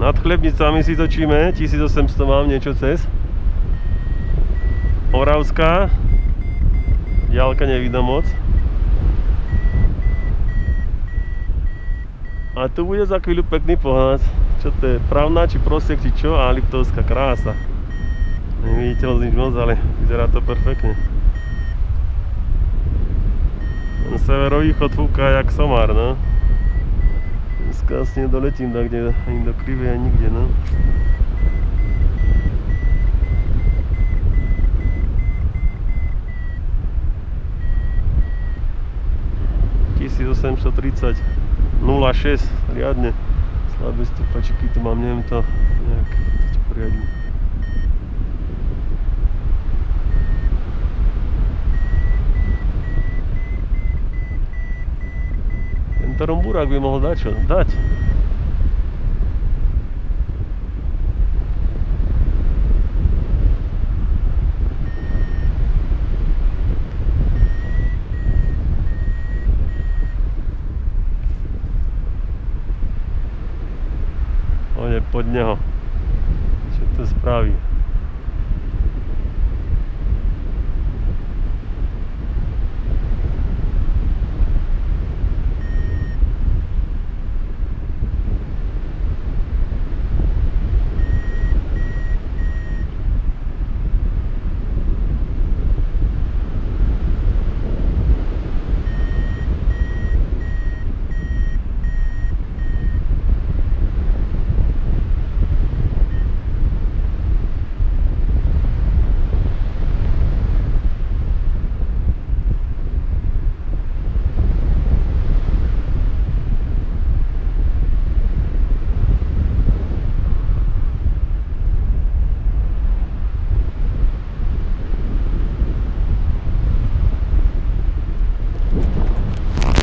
Nad Chlebnicami si točíme, 1800 mám niečo cez. Oravská. Ďalka nevidno moc. A tu bude za chvíľu pekný pohľad. Čo to je? Pravná či prosek či čo? A Liptovská, krása. Nevidíte nič moc, ale vyzerá to perfektne. Ten severovýchod fúka jak somár, no. Dneska asi nedoletím tak kde, ani do Krivej, ani nikde, no. ...1830 0,6 riadne. Slabé stúpačky tu mám, neviem to nejak poriadne. Tento rumbúrak by mohol dať čo? Dať. Pod neho. Čo to spraví?